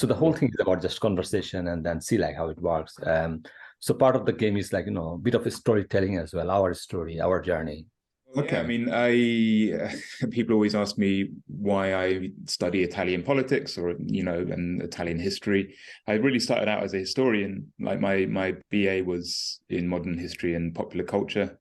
So the whole thing is about just conversation and then see like how it works. So part of the game is like, a bit of a storytelling as well, our story, our journey. Okay, I mean, people always ask me why I study Italian politics or, and Italian history. I really started out as a historian. Like my BA was in modern history and popular culture.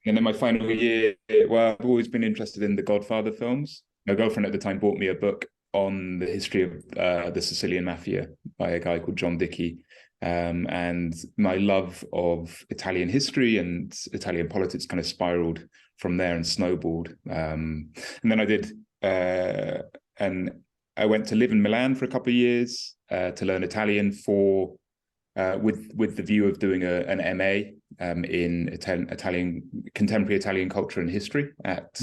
And then my final year, well, I've always been interested in the Godfather films. My girlfriend at the time bought me a book on the history of the Sicilian Mafia by a guy called John Dickey. And my love of Italian history and Italian politics kind of spiraled from there and snowballed. And then and I went to live in Milan for a couple of years to learn Italian with the view of doing an MA in contemporary Italian culture and history at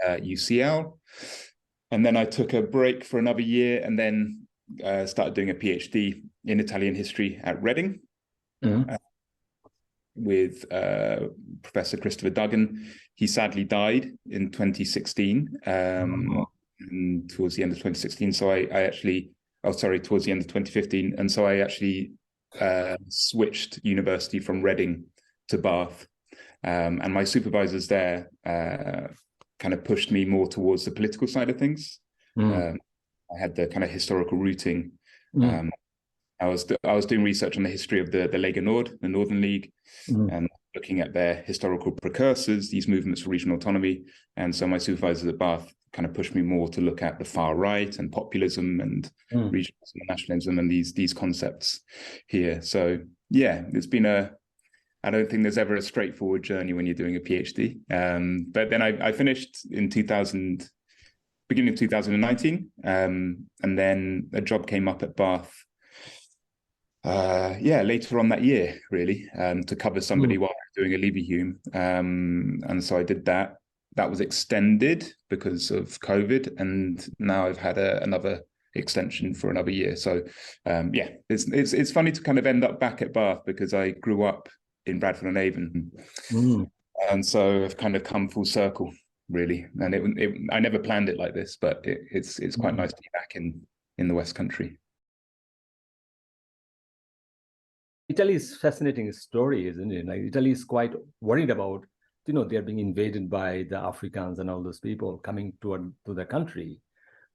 UCL. And then I took a break for another year and then started doing a PhD in Italian history at Reading with Professor Christopher Duggan. He sadly died in 2016, and towards the end of 2016. So towards the end of 2015. And so I actually switched university from Reading to Bath. And my supervisors there kind of pushed me more towards the political side of things. I had the kind of historical rooting. I was doing research on the history of the Lega Nord, the Northern League, and looking at their historical precursors, these movements for regional autonomy. And so my supervisors at Bath kind of pushed me more to look at the far right and populism and regionalism and nationalism and these concepts here. So yeah, it's been I don't think there's ever a straightforward journey when you're doing a PhD. But then I finished in beginning of 2019, and then a job came up at Bath later on that year, really, to cover somebody while doing a Leverhulme. And so I did that. That was extended because of COVID, and now I've had another extension for another year. So it's funny to kind of end up back at Bath because I grew up in Bradford on Avon, and so I've kind of come full circle, really. And I never planned it like this, but it's quite nice to be back in the West Country. Italy is a fascinating story, isn't it? Like Italy is quite worried about, they're being invaded by the Africans and all those people coming to their country.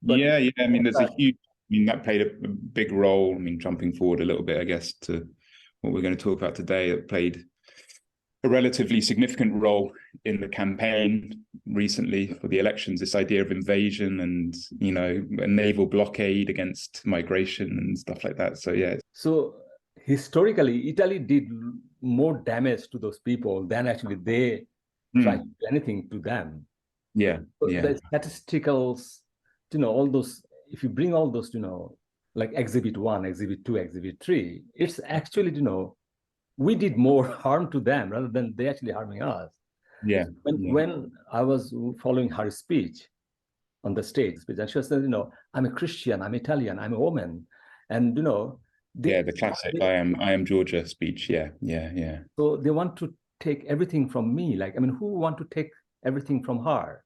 But yeah. I mean, that played a big role. I mean, jumping forward a little bit, I guess, to what we're going to talk about today, it played a relatively significant role in the campaign recently for the elections, this idea of invasion and, a naval blockade against migration and stuff like that. So, yeah. So historically, Italy did more damage to those people than actually they tried to do anything to them. Yeah. So the statisticals, all those, if you bring all those, like Exhibit 1, Exhibit 2, Exhibit 3, it's actually, we did more harm to them rather than they actually harming us. Yeah. When I was following her speech on the stage, and she was saying, I'm a Christian, I'm Italian, I'm a woman. And, the classic I am Georgia speech. Yeah. So they want to take everything from me. Like, who want to take everything from her?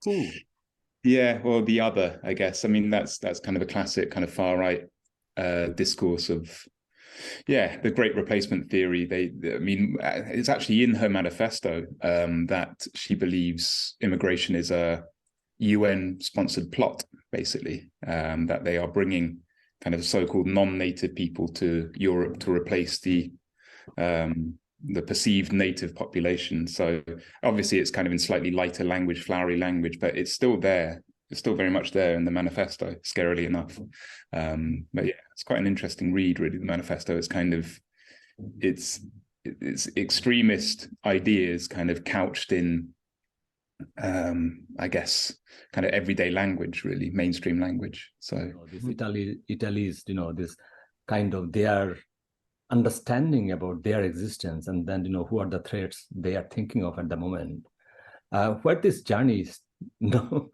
Who? Yeah, well, the other, I guess. I mean, that's kind of a classic kind of far right discourse of, the Great Replacement theory. It's actually in her manifesto that she believes immigration is a UN-sponsored plot, basically, that they are bringing kind of so-called non-native people to Europe to replace the perceived native population. So obviously it's kind of in slightly lighter language, flowery language, but it's still there. It's still very much there in the manifesto, scarily enough. But yeah, it's quite an interesting read, really, the manifesto. It's kind of, it's extremist ideas kind of couched in, I guess, kind of everyday language, really, mainstream language. So this Italy's, this kind of their understanding about their existence, and then who are the threats they are thinking of at the moment. Where this journey is, we know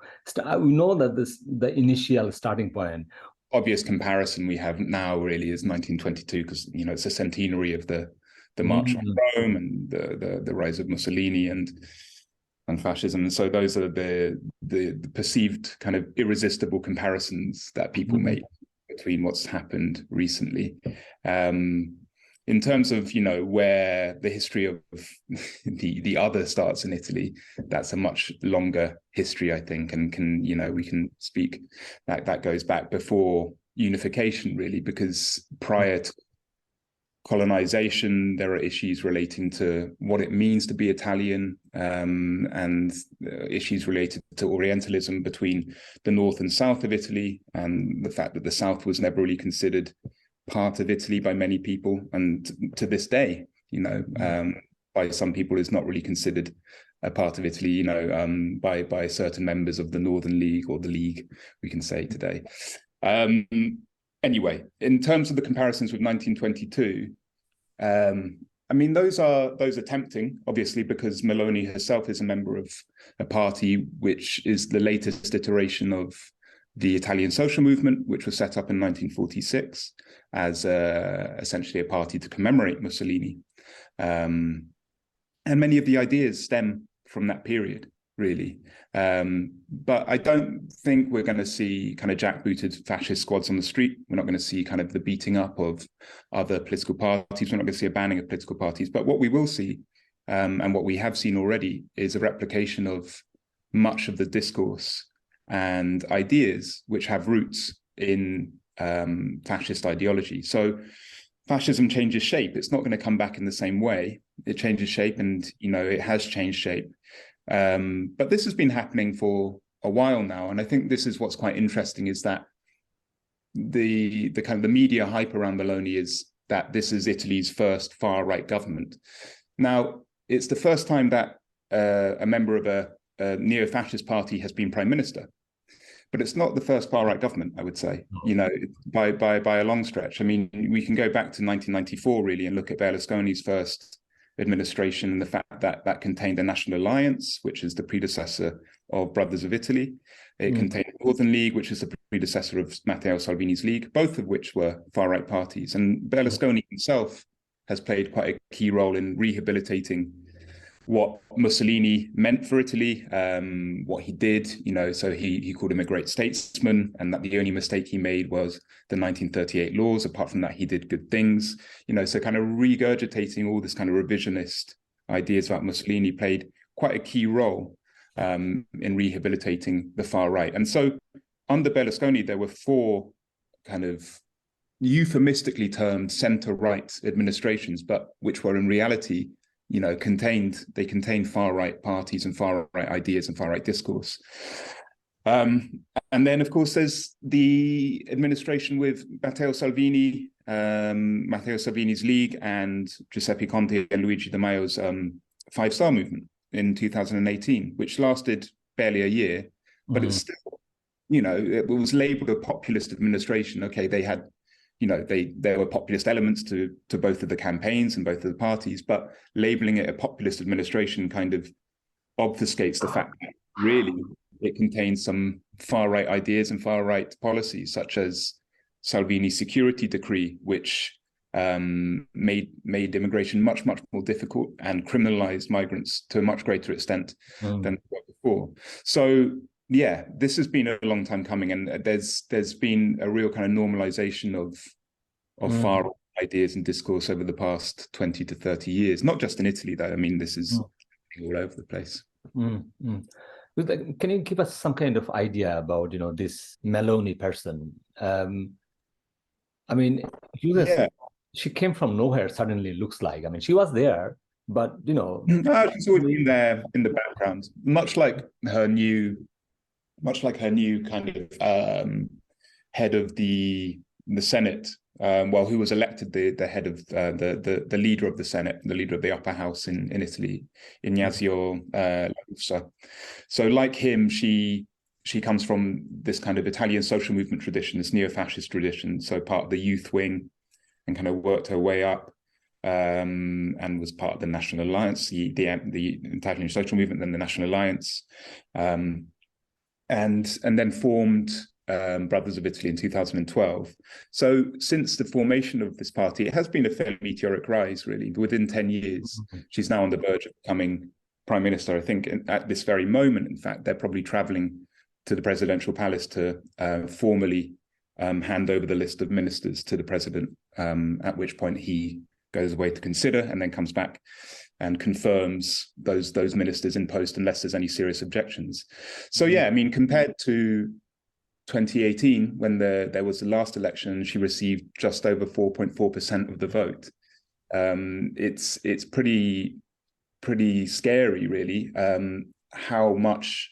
that the initial starting point. Obvious comparison we have now really is 1922, because it's a centenary of the March on Rome and the rise of Mussolini and fascism. And so those are the perceived kind of irresistible comparisons that people make between what's happened recently. In terms of, where the history of the other starts in Italy, that's a much longer history, I think, and we can speak that goes back before unification, really, because prior to colonization, there are issues relating to what it means to be Italian, and issues related to Orientalism between the north and south of Italy, and the fact that the south was never really considered part of Italy by many people, and to this day, by some people is not really considered a part of Italy, by certain members of the Northern League, or the League, we can say today. Anyway, in terms of the comparisons with 1922, those are tempting, obviously, because Meloni herself is a member of a party which is the latest iteration of the Italian social movement, which was set up in 1946 as essentially a party to commemorate Mussolini. And many of the ideas stem from that period, really. But I don't think we're going to see kind of jackbooted fascist squads on the street. We're not going to see kind of the beating up of other political parties. We're not going to see a banning of political parties. But what we will see, and what we have seen already, is a replication of much of the discourse and ideas which have roots in fascist ideology. So fascism changes shape. It's not going to come back in the same way. It changes shape, and it has changed shape. But this has been happening for a while now, and I think this is what's quite interesting, is that the kind of the media hype around Meloni is that this is Italy's first far-right government. Now, it's the first time that a member of a neo-fascist party has been prime minister, but it's not the first far-right government, I would say, by a long stretch. I mean, we can go back to 1994 really and look at Berlusconi's first administration, and the fact that that contained a National Alliance, which is the predecessor of Brothers of Italy. It contained the Northern League, which is the predecessor of Matteo Salvini's League, both of which were far-right parties. And Berlusconi himself has played quite a key role in rehabilitating what Mussolini meant for Italy, what he did, so he called him a great statesman, and that the only mistake he made was the 1938 laws. Apart from that, he did good things, so kind of regurgitating all this kind of revisionist ideas about Mussolini played quite a key role in rehabilitating the far right. And so under Berlusconi, there were four kind of euphemistically termed center-right administrations, but which were in reality contained far-right parties and far-right ideas and far-right discourse. And then, of course, there's the administration with Matteo Salvini, Matteo Salvini's League, and Giuseppe Conte and Luigi Di Maio's Five Star Movement in 2018, which lasted barely a year, but it's still, it was labeled a populist administration. Okay, they had there were populist elements to both of the campaigns and both of the parties, but labeling it a populist administration kind of obfuscates the fact that really it contains some far-right ideas and far-right policies, such as Salvini's security decree, which made immigration much more difficult and criminalized migrants to a much greater extent than before. So yeah, this has been a long time coming, and there's been a real kind of normalization of far ideas and discourse over the past 20 to 30 years, not just in Italy, though. I mean, this is all over the place. Can you give us some kind of idea about, this Meloni person? I mean, she came from nowhere, suddenly, looks like. I mean, she was there, but, she's always been there in the background, much like her new kind of head of the Senate, who was elected the head of the leader of the Senate, the leader of the upper house in Italy, Ignazio La Russa. So like him, she comes from this kind of Italian social movement tradition, this neo-fascist tradition, so part of the youth wing, and kind of worked her way up, and was part of the National Alliance, the Italian social movement, then the National Alliance, and then formed Brothers of Italy in 2012. So since the formation of this party, it has been a fairly meteoric rise, really. Within 10 years, she's now on the verge of becoming prime minister. I think at this very moment, in fact, they're probably traveling to the presidential palace to formally hand over the list of ministers to the president, at which point he goes away to consider and then comes back and confirms those ministers in post unless there's any serious objections. So yeah, I mean, compared to 2018, when there was the last election, she received just over 4.4% of the vote. It's pretty scary, really, how much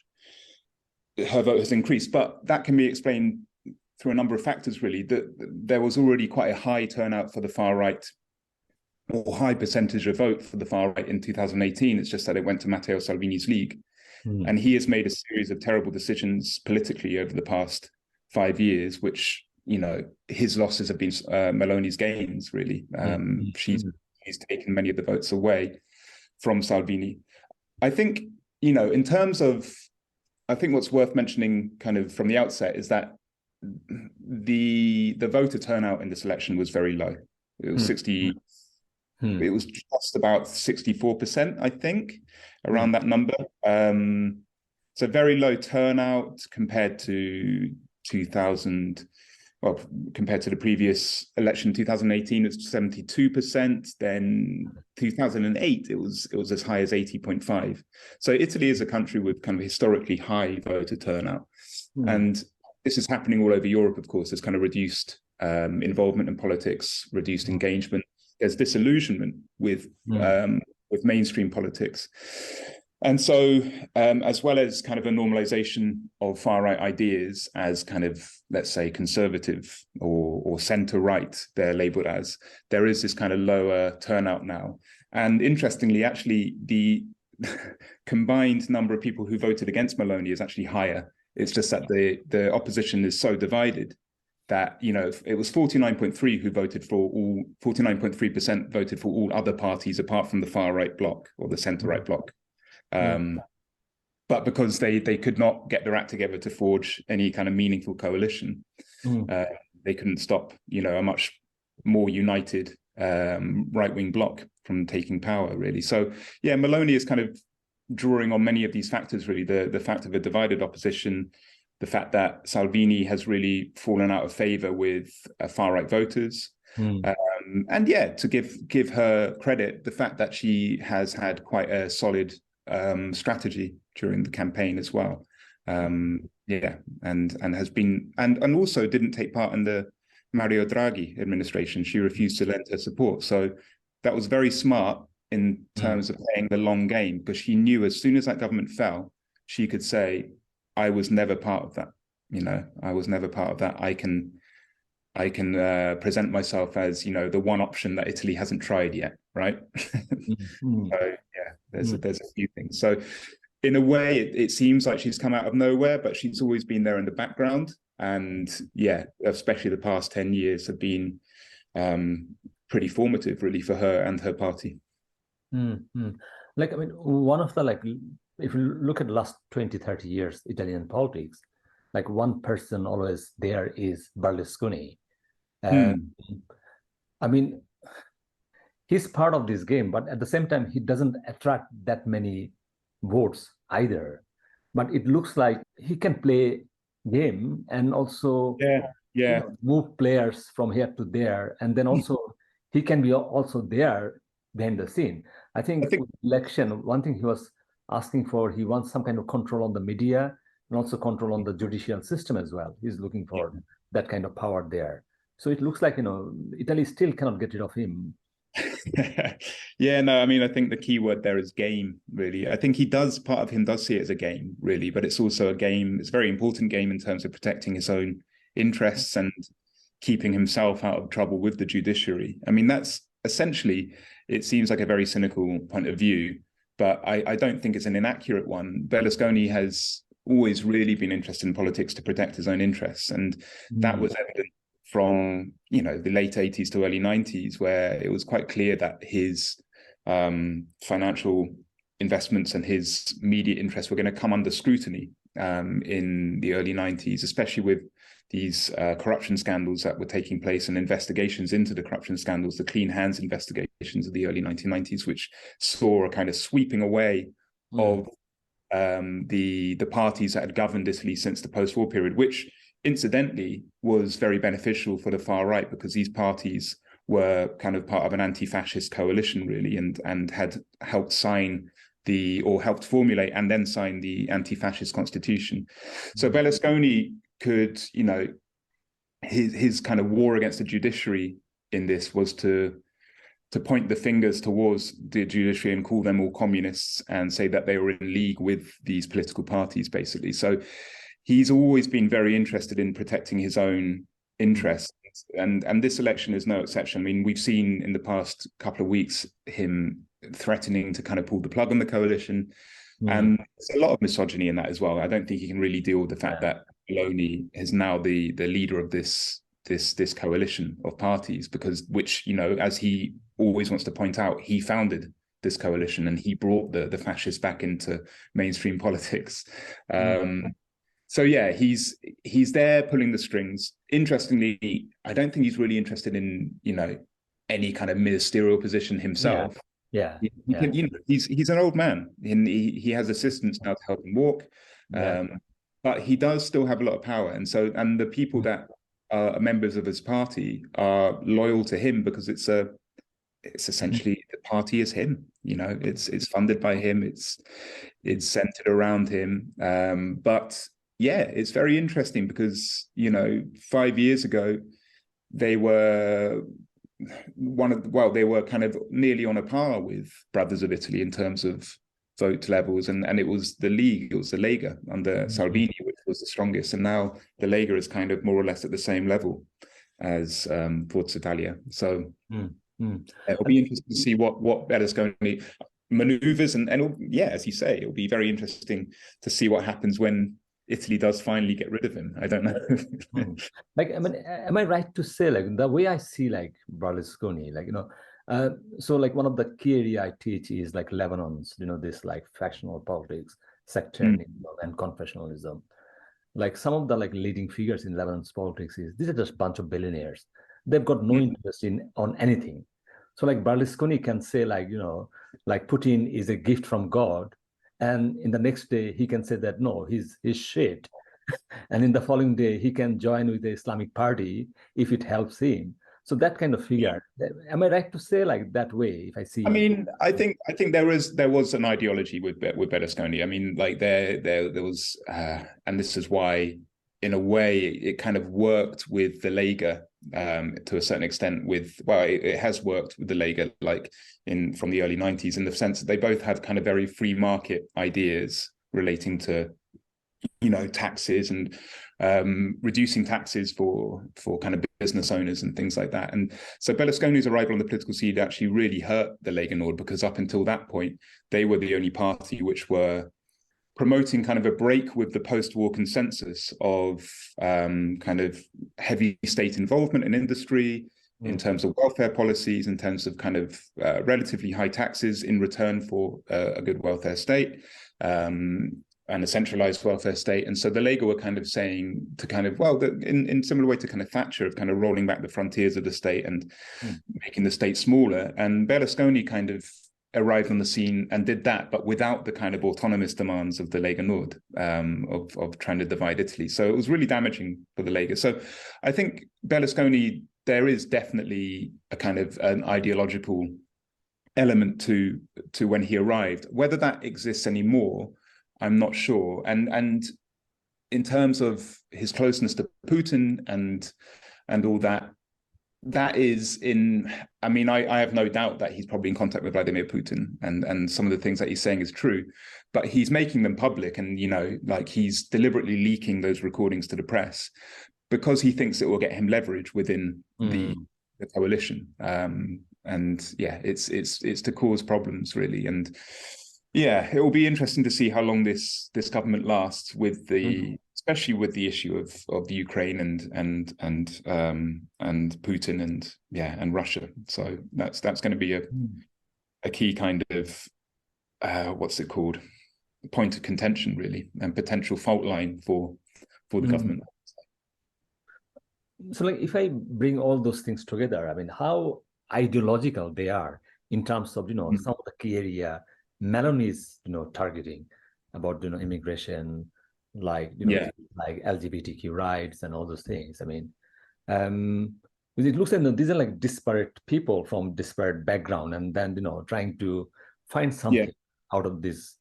her vote has increased. But that can be explained through a number of factors, really. That there was already quite a high turnout for the far right, or high percentage of vote for the far right in 2018. It's just that it went to Matteo Salvini's League. And he has made a series of terrible decisions politically over the past 5 years, which, you know, his losses have been Meloni's gains, really. She's taken many of the votes away from Salvini. I think, you know, in terms of, I think what's worth mentioning kind of from the outset is that the voter turnout in this election was very low. It was it was just about 64%, I think, around that number. So very low turnout compared to compared to the previous election, 2018, it's 72%. Then 2008, it was as high as 80.5. So Italy is a country with kind of historically high voter turnout. And this is happening all over Europe, of course. There's kind of reduced involvement in politics, reduced engagement. There's disillusionment with mainstream politics. And so, as well as kind of a normalization of far-right ideas as kind of, let's say, conservative or center-right, they're labeled as, there is this kind of lower turnout now. And interestingly, actually, the combined number of people who voted against Meloni is actually higher. It's just that the opposition is so divided that, you know, it was 49.3 who voted for all, 49.3% voted for all other parties apart from the far-right bloc or the center-right bloc. But because they could not get their act together to forge any kind of meaningful coalition, they couldn't stop, you know, a much more united right-wing bloc from taking power, really. So yeah, Meloni is kind of drawing on many of these factors, really, the fact of a divided opposition, the fact that Salvini has really fallen out of favor with far-right voters. And yeah, to give her credit, the fact that she has had quite a solid strategy during the campaign as well. Yeah, and has been, and also didn't take part in the Mario Draghi administration. She refused to lend her support. So that was very smart in terms of playing the long game, because she knew as soon as that government fell, she could say, I was never part of that. You know, I was never part of that. I can present myself as, you know, the one option that Italy hasn't tried yet, right? So yeah, there's a few things. So in a way, it seems like she's come out of nowhere, but she's always been there in the background. And yeah, especially the past 10 years have been pretty formative, really, for her and her party. Like, I mean, one of the, like, if you look at the last 20, 30 years, Italian politics, like one person always there is Berlusconi. I mean, he's part of this game, but at the same time, he doesn't attract that many votes either. But it looks like he can play game and also you know, move players from here to there. And then also he can be also there behind the scene. I think election, one thing he was asking for, he wants some kind of control on the media and also control on the judicial system as well. He's looking for that kind of power there. So it looks like, you know, Italy still cannot get rid of him. Yeah, no, I mean, I think the key word there is game, really. I think part of him does see it as a game, really, but it's also a game, it's a very important game in terms of protecting his own interests and keeping himself out of trouble with the judiciary. I mean, that's essentially, it seems like a very cynical point of view, but I don't think it's an inaccurate one. Berlusconi has always really been interested in politics to protect his own interests. And that was evident from, you know, the late 80s to early 90s, where it was quite clear that his financial investments and his media interests were going to come under scrutiny in the early 90s, especially with these corruption scandals that were taking place and investigations into the corruption scandals, the clean hands investigations of the early 1990s, which saw a kind of sweeping away of the parties that had governed Italy since the post-war period, which incidentally was very beneficial for the far right, because these parties were kind of part of an anti-fascist coalition, really, and had helped sign helped formulate and then sign the anti-fascist constitution. So Berlusconi could, his kind of war against the judiciary in this was to point the fingers towards the judiciary and call them all communists and say that they were in league with these political parties, basically. So he's always been very interested in protecting his own interests. And this election is no exception. I mean, we've seen in the past couple of weeks him threatening to kind of pull the plug on the coalition. And there's a lot of misogyny in that as well. I don't think he can really deal with the fact that Meloni is now the leader of this coalition of parties, which, as he always wants to point out, he founded this coalition and he brought the fascists back into mainstream politics. So yeah, he's there pulling the strings. Interestingly, I don't think he's really interested in, any kind of ministerial position himself. He's an old man, and he has assistants now to help him walk. But he does still have a lot of power, and the people that are members of his party are loyal to him because it's essentially the party is him. It's funded by him. It's centered around him. But yeah, it's very interesting because 5 years ago they were they were kind of nearly on a par with Brothers of Italy in terms of vote levels, and it was the Lega under Salvini which was the strongest, and now the Lega is kind of more or less at the same level as Forza Italia. So it'll be interesting to see what Berlusconi maneuvers, and as you say, it'll be very interesting to see what happens when Italy does finally get rid of him. I don't know. Am I right to say, the way I see Berlusconi, so one of the key area I teach is Lebanon's, this factional politics, sectarianism, and confessionalism. Some of the leading figures in Lebanon's politics these are just a bunch of billionaires. They've got no interest on anything. So Berlusconi can say Putin is a gift from God, and in the next day he can say that no, he's shit. And in the following day he can join with the Islamic Party if it helps him. So that kind of figure, am I right to say that way? If I see, I mean, I think there was an ideology with Berlusconi. I mean, there was, and this is why, in a way, it kind of worked with the Lega to a certain extent. It has worked with the Lega from the early 90s, in the sense that they both have kind of very free market ideas relating to taxes and reducing taxes for kind of business owners and things like that. And so Berlusconi's arrival on the political scene actually really hurt the Lega Nord, because up until that point, they were the only party which were promoting kind of a break with the post-war consensus of kind of heavy state involvement in industry, in terms of welfare policies, in terms of kind of relatively high taxes in return for a good welfare state. And a centralized welfare state. And so the Lega were kind of saying to kind of, in similar way to kind of Thatcher, of kind of rolling back the frontiers of the state and making the state smaller. And Berlusconi kind of arrived on the scene and did that, but without the kind of autonomous demands of the Lega Nord, of trying to divide Italy. So it was really damaging for the Lega. So I think Berlusconi, there is definitely a kind of an ideological element to when he arrived. Whether that exists anymore, I'm not sure. And in terms of his closeness to Putin and all that, that is I have no doubt that he's probably in contact with Vladimir Putin, and some of the things that he's saying is true, but he's making them public, and he's deliberately leaking those recordings to the press because he thinks it will get him leverage within the coalition. And yeah, it's to cause problems, really. And yeah, it will be interesting to see how long this government lasts with especially with the issue of the Ukraine and Putin and Russia. So that's going to be a key kind of what's it called, point of contention, really, and potential fault line for the government. So if I bring all those things together, I mean, how ideological they are in terms of some of the key area Meloni is targeting about immigration, like, Yeah. like LGBTQ rights and all those things. I mean, it looks like these are like disparate people from disparate background, and then trying to find something out of this.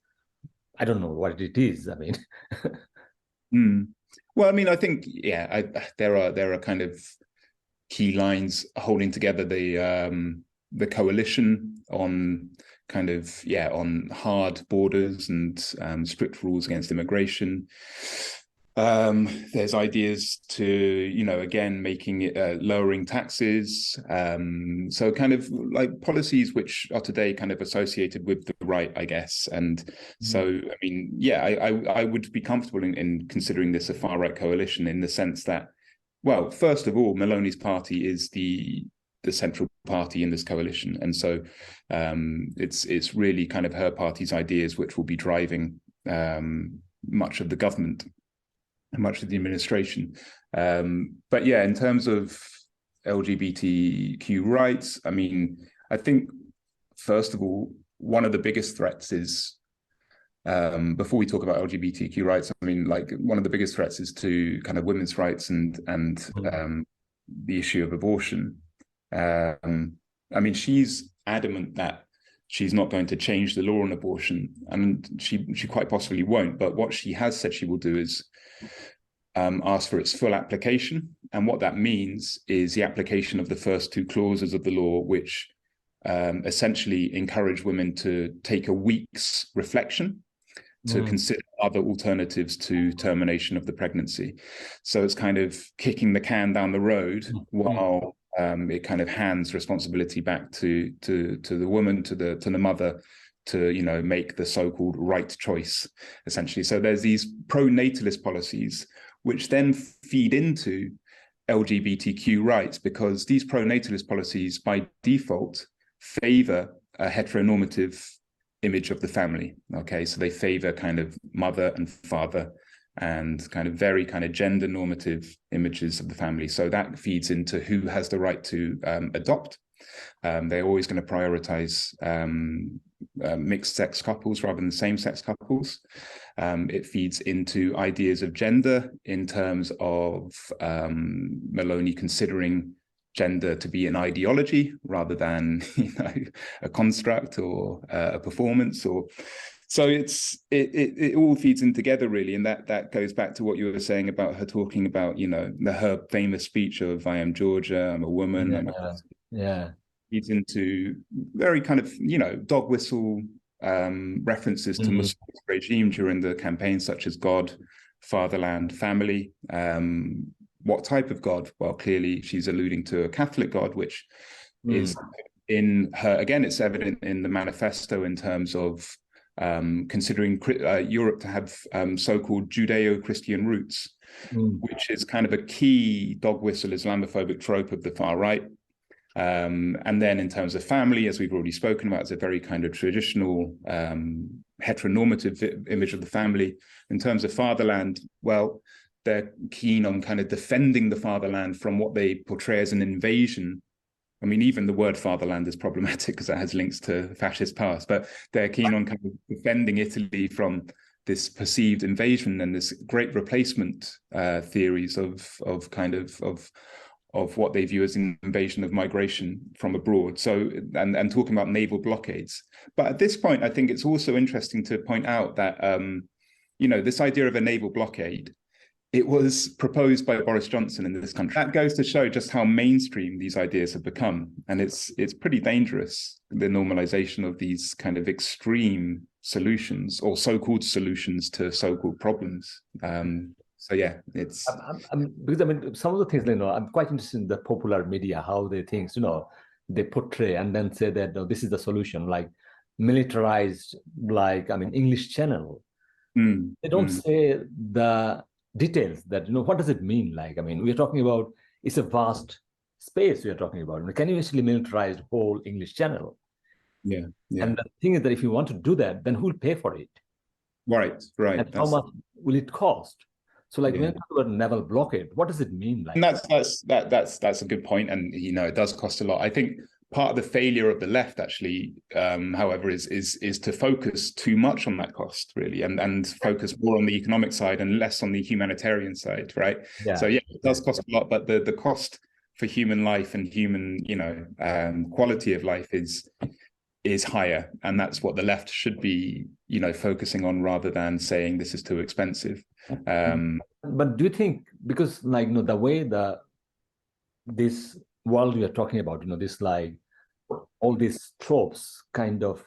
I don't know what it is. I mean, well, I mean, I think there are kind of key lines holding together the coalition on kind of on hard borders and strict rules against immigration. There's ideas to, again, making it lowering taxes. So kind of like policies which are today kind of associated with the right, I guess. And so, I mean, I would be comfortable in considering this a far right coalition, in the sense that, well, first of all, Meloni's party is the central party in this coalition. And so it's really kind of her party's ideas which will be driving much of the government and much of the administration. But yeah, in terms of LGBTQ rights, I mean, I think, first of all, one of the biggest threats is, before we talk about LGBTQ rights, I mean, like, one of the biggest threats is to kind of women's rights and the issue of abortion. I mean, she's adamant that she's not going to change the law on abortion, and she quite possibly won't. But what she has said she will do is ask for its full application. And what that means is the application of the first two clauses of the law, which essentially encourage women to take a week's reflection to consider other alternatives to termination of the pregnancy. So it's kind of kicking the can down the road while it kind of hands responsibility back to the woman, to the mother, to make the so-called right choice, essentially. So there's these pro-natalist policies which then feed into LGBTQ rights, because these pro-natalist policies by default favor a heteronormative image of the family. Okay, so they favor kind of mother and father and kind of very kind of gender normative images of the family. So that feeds into who has the right to adopt. They're always going to prioritize mixed sex couples rather than same-sex couples. It feeds into ideas of gender in terms of Meloni considering gender to be an ideology rather than a construct or a performance. Or so it all feeds in together, really. And that goes back to what you were saying about her talking about her famous speech of "I am Georgia, I'm a woman." Feeds into very kind of dog whistle references to Muslim regime during the campaign, such as God, fatherland, family. What type of God? Well, clearly she's alluding to a Catholic God, which is in her, again, it's evident in the manifesto in terms of considering Europe to have so-called Judeo-Christian roots, which is kind of a key dog whistle Islamophobic trope of the far right. And then in terms of family, as we've already spoken about, it's a very kind of traditional heteronormative image of the family. In terms of fatherland, well, they're keen on kind of defending the fatherland from what they portray as an invasion. I mean, even the word fatherland is problematic because it has links to fascist past, but they're keen on kind of defending Italy from this perceived invasion and this great replacement theories of what they view as an invasion of migration from abroad. So, and talking about naval blockades. But at this point, I think it's also interesting to point out that, this idea of a naval blockade, it was proposed by Boris Johnson in this country. That goes to show just how mainstream these ideas have become. And it's pretty dangerous, the normalization of these kind of extreme solutions or so-called solutions to so-called problems. So yeah, it's because I mean, some of the things, I'm quite interested in the popular media, how they think, they portray and then say that this is the solution, like militarized, like, I mean, English Channel. They don't say the details that, what does it mean? Like, I mean, we're talking about, it's a vast space we're talking about. Can you actually militarize the whole English Channel? Yeah. And the thing is that if you want to do that, then who will pay for it? Right. And how much will it cost? So, like, when you talk about naval blockade, what does it mean? Like, and that's a good point, and it does cost a lot. I think part of the failure of the left, actually, however, is to focus too much on that cost, really, and focus more on the economic side and less on the humanitarian side, right? Yeah. So yeah, it does cost a lot, but the cost for human life and human, quality of life is higher, and that's what the left should be, focusing on, rather than saying this is too expensive. But do you think, because the way this world we are talking about, this all these tropes kind of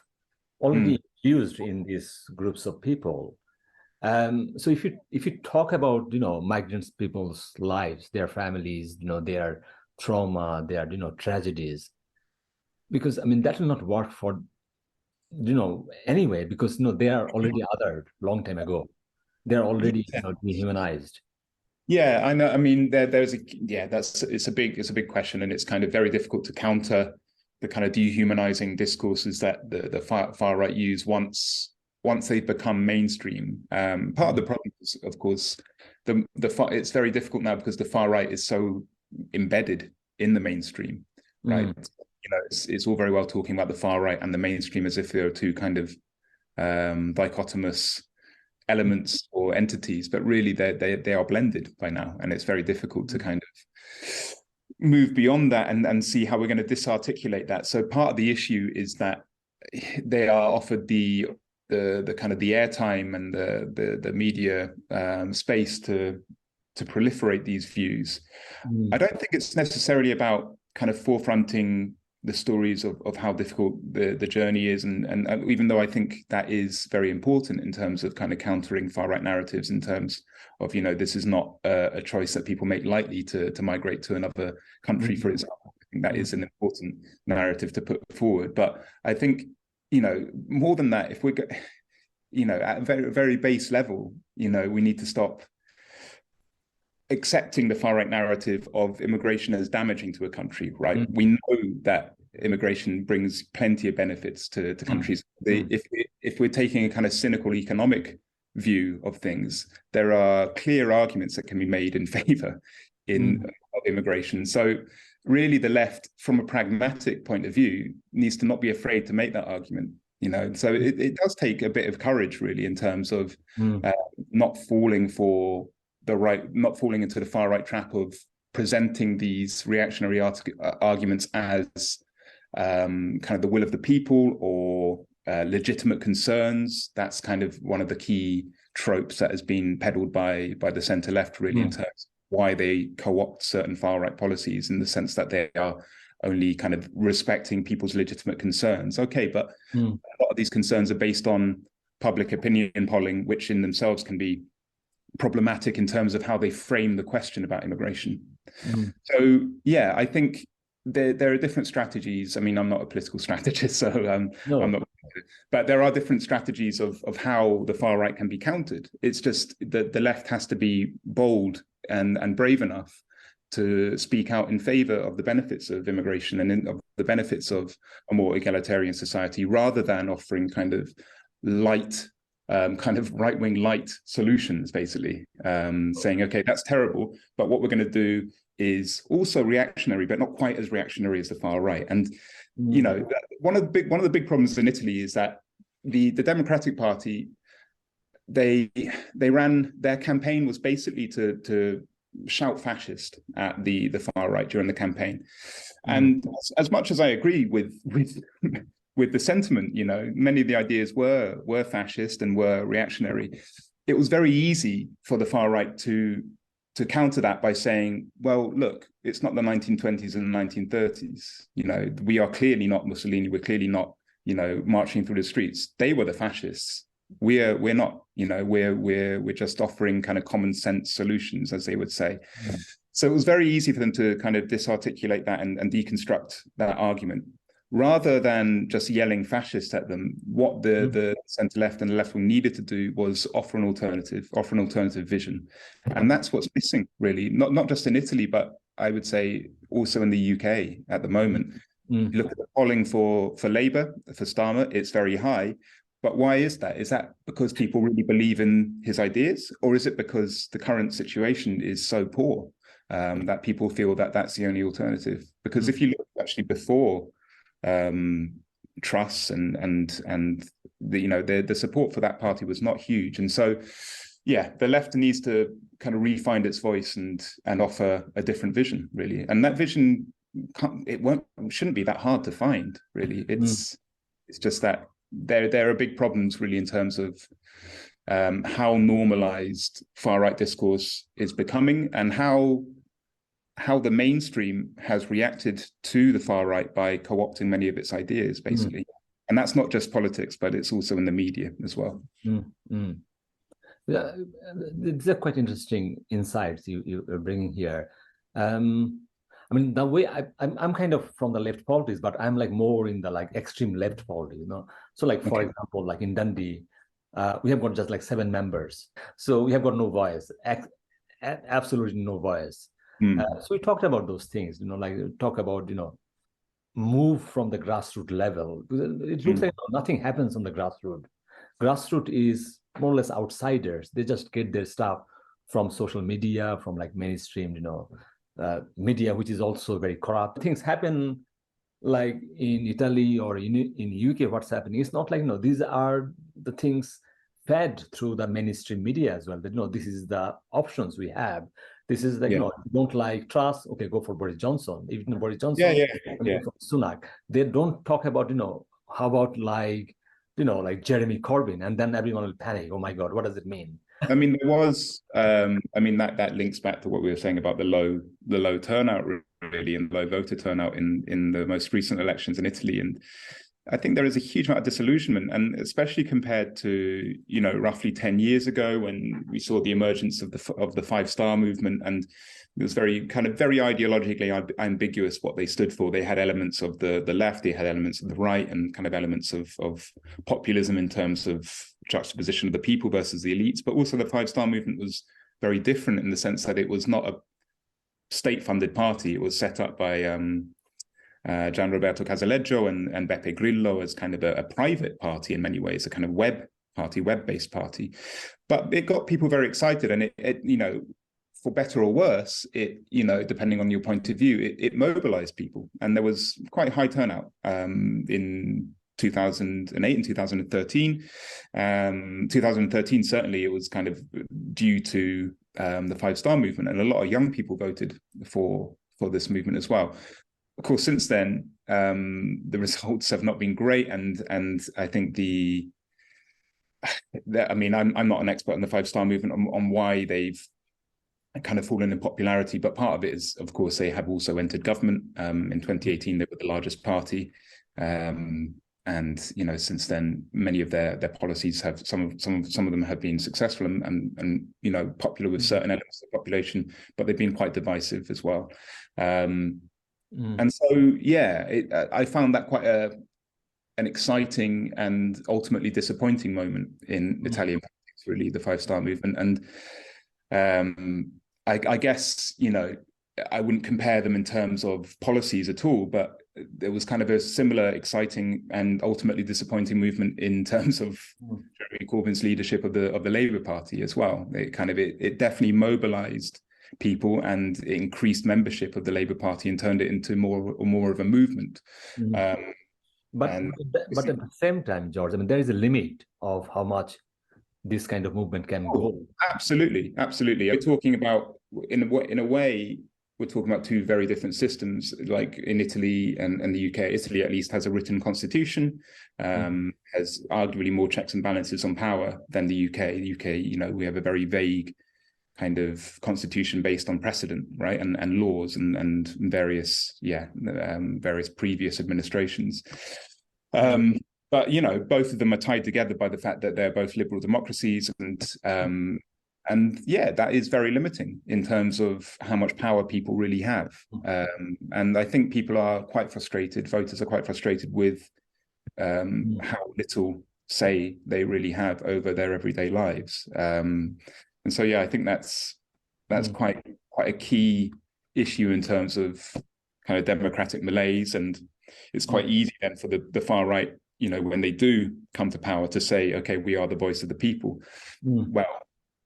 already used in these groups of people. So if you talk about migrants people's lives, their families, their trauma, their tragedies, because that will not work for anyway, because they are already othered long time ago. They're already dehumanized. Yeah, I know. I mean, it's a big question, and it's kind of very difficult to counter the kind of dehumanizing discourses that the far right use once they've become mainstream. Part of the problem is, of course, it's very difficult now because the far right is so embedded in the mainstream, right? It's all very well talking about the far right and the mainstream as if there are two kind of dichotomous elements or entities, but really they are blended by now, and it's very difficult to kind of move beyond that and see how we're going to disarticulate that. So part of the issue is that they are offered the kind of the airtime and the media space to proliferate these views. I don't think it's necessarily about kind of forefronting the stories of how difficult the journey is, and even though I think that is very important in terms of kind of countering far right narratives, in terms of this is not a choice that people make lightly to migrate to another country, for example. I think that is an important narrative to put forward. But I think more than that, if we're at a very, very base level, we need to stop accepting the far right narrative of immigration as damaging to a country, right? We know that immigration brings plenty of benefits to countries. If we're taking a kind of cynical economic view of things, there are clear arguments that can be made in favor of immigration. So really the left, from a pragmatic point of view, needs to not be afraid to make that argument. So it does take a bit of courage, really, in terms of not falling into the far right trap of presenting these reactionary arguments as kind of the will of the people or legitimate concerns. That's kind of one of the key tropes that has been peddled by the centre left, really, in terms of why they co-opt certain far right policies, in the sense that they are only kind of respecting people's legitimate concerns. Okay, but a lot of these concerns are based on public opinion polling, which in themselves can be problematic in terms of how they frame the question about immigration. So yeah, I think there are different strategies. I mean, I'm not a political strategist, so I'm not, but there are different strategies of how the far right can be countered. It's just that the left has to be bold and brave enough to speak out in favor of the benefits of immigration and of the benefits of a more egalitarian society, rather than offering kind of light, kind of right-wing light solutions, basically, saying, okay, that's terrible, but what we're going to do is also reactionary, but not quite as reactionary as the far right. And one of the big problems in Italy is that the Democratic Party, they ran, their campaign was basically to shout fascist at the far right during the campaign. And as much as I agree with the sentiment, many of the ideas were fascist and were reactionary, it was very easy for the far right to counter that by saying, well, look, it's not the 1920s and the 1930s. We are clearly not Mussolini. We're clearly not, marching through the streets. They were the fascists. We're not. We're just offering kind of common sense solutions, as they would say. So it was very easy for them to kind of disarticulate that and deconstruct that argument, rather than just yelling fascist at them. What the centre left and the left wing needed to do was offer an alternative vision. And that's what's missing, really, not just in Italy, but I would say also in the UK at the moment. You look at the polling for Labour, for Starmer, it's very high. But why is that? Is that because people really believe in his ideas? Or is it because the current situation is so poor that people feel that that's the only alternative? Because if you look actually before trusts, and the support for that party was not huge. And so, yeah, the left needs to kind of re-find its voice and offer a different vision, really. And that vision shouldn't be that hard to find, really. It's just that there are big problems, really, in terms of how normalized far-right discourse is becoming, and how the mainstream has reacted to the far right by co-opting many of its ideas, basically. And that's not just politics, but it's also in the media as well. Yeah, these are quite interesting insights you're bringing here. I mean, the way I'm kind of from the left politics, but I'm like more in the like extreme left politics, you know. So like, for example, like in Dundee, we have got just like 7 members. So we have got no voice, absolutely no voice. So we talked about those things, you know, like talk about, you know, move from the grassroots level. It looks like nothing happens on the grassroots. Grassroots is more or less outsiders. They just get their stuff from social media, from like mainstream, you know, media, which is also very corrupt. Things happen like in Italy or in UK. What's happening? It's not like, you know, these are the things fed through the mainstream media as well. That, you know, this is the options we have. This is like, you know, don't like Truss, okay, go for Boris Johnson. Even Boris Johnson, go for Sunak. They don't talk about, you know, how about like, you know, like Jeremy Corbyn, and then everyone will panic. Oh my God, what does it mean? I mean, there was, I mean, that links back to what we were saying about the low turnout, really, and low voter turnout in the most recent elections in Italy. And I think there is a huge amount of disillusionment, and especially compared to, you know, roughly 10 years ago, when we saw the emergence of the 5 Star movement, and it was very ideologically ambiguous what they stood for. They had elements of the left, they had elements of the right, and kind of elements of populism in terms of juxtaposition of the people versus the elites. But also the 5 Star movement was very different in the sense that it was not a state-funded party. It was set up by Gian Roberto Casaleggio and Beppe Grillo as kind of a private party in many ways, a kind of web-based party. But it got people very excited, and it you know, for better or worse, it, you know, depending on your point of view, it mobilized people. And there was quite high turnout in 2008 and 2013. 2013, certainly, it was kind of due to the 5 Star movement, and a lot of young people voted for this movement as well. Of course, since then, the results have not been great, and I think I mean, I'm not an expert on the 5 Star movement on why they've kind of fallen in popularity, but part of it is, of course, they have also entered government. In 2018, they were the largest party, and you know, since then, many of their policies have some of them have been successful and you know, popular with certain elements of the population, but they've been quite divisive as well. And so, yeah, I found that quite an exciting and ultimately disappointing moment in Italian politics, really, the 5 Star movement. And I guess, you know, I wouldn't compare them in terms of policies at all, but there was kind of a similar exciting and ultimately disappointing movement in terms of Jeremy Corbyn's leadership of the Labour Party as well. It definitely mobilized people, and it increased membership of the Labour Party and turned it into more of a movement. But at the same time, George, I mean, there is a limit of how much this kind of movement can go. Absolutely. We're talking about, in a way, we're talking about 2 very different systems. Like in Italy and the UK, Italy at least has a written constitution, has arguably more checks and balances on power than the UK. The UK, you know, we have a very vague kind of constitution based on precedent, right, and laws and various previous administrations. But you know, both of them are tied together by the fact that they're both liberal democracies, and yeah, that is very limiting in terms of how much power people really have. And I think people are quite frustrated. Voters are quite frustrated with how little say they really have over their everyday lives. And so, yeah, I think that's quite a key issue in terms of kind of democratic malaise. And it's quite easy then for the far right, you know, when they do come to power, to say, okay, we are the voice of the people. Well,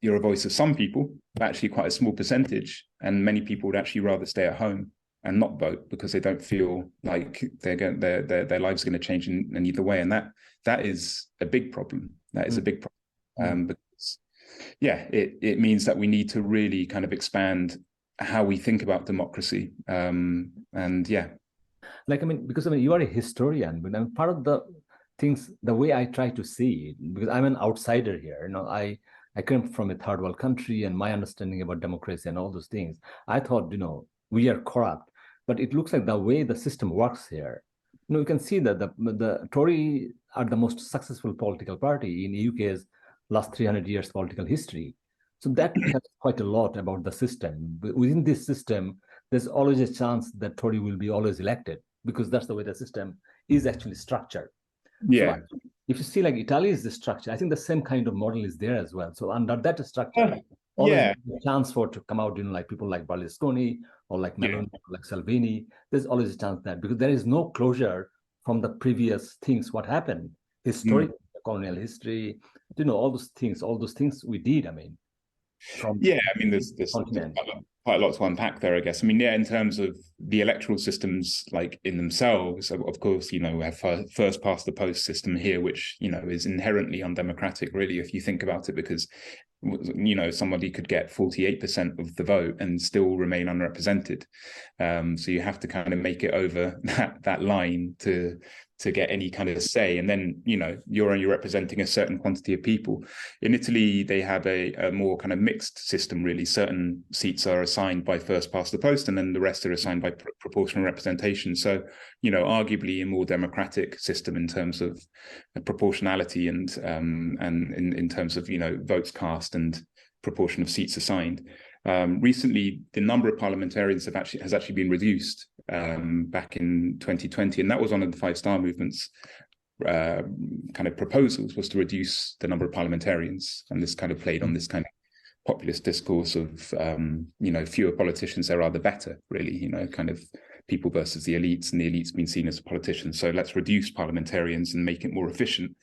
you're a voice of some people, but actually quite a small percentage, and many people would actually rather stay at home and not vote because they don't feel like their lives are going to change in either way, and that is a big problem. That is a big problem because it means that we need to really kind of expand how we think about democracy. Like, I mean, because I mean, you are a historian, but I'm part of the things, the way I try to see it, because I'm an outsider here. You know, I came from a third world country, and my understanding about democracy and all those things, I thought, you know, we are corrupt, but it looks like the way the system works here. You know, you can see that the Tory are the most successful political party in UK's last 300 years political history. So that tells quite a lot about the system. Within this system, there's always a chance that Tory will be always elected, because that's the way the system is actually structured. Yeah. So if you see like Italy is the structure, I think the same kind of model is there as well. So under that structure, always a chance for to come out, you know, like people like Berlusconi or like Meloni, or like Salvini. There's always a chance that, because there is no closure from the previous things, what happened, historic, colonial history, you know, all those things we did. I mean, there's quite a lot to unpack there, I guess. I mean, in terms of the electoral systems, like in themselves, of course, you know, we have first past the post system here, which, you know, is inherently undemocratic, really, if you think about it, because, you know, somebody could get 48% of the vote and still remain unrepresented. So you have to kind of make it over that line to get any kind of say, and then, you know, you're only representing a certain quantity of people. In Italy, they have a more kind of mixed system, really. Certain seats are assigned by first past the post, and then the rest are assigned by proportional representation. So, you know, arguably a more democratic system in terms of proportionality and in terms of, you know, votes cast and proportion of seats assigned. Recently, the number of parliamentarians has actually been reduced back in 2020, and that was one of the Five Star Movement's kind of proposals, was to reduce the number of parliamentarians, and this kind of played on this kind of populist discourse of you know, fewer politicians, there are the better, really, you know, kind of people versus the elites, and the elites being seen as politicians, so let's reduce parliamentarians and make it more efficient.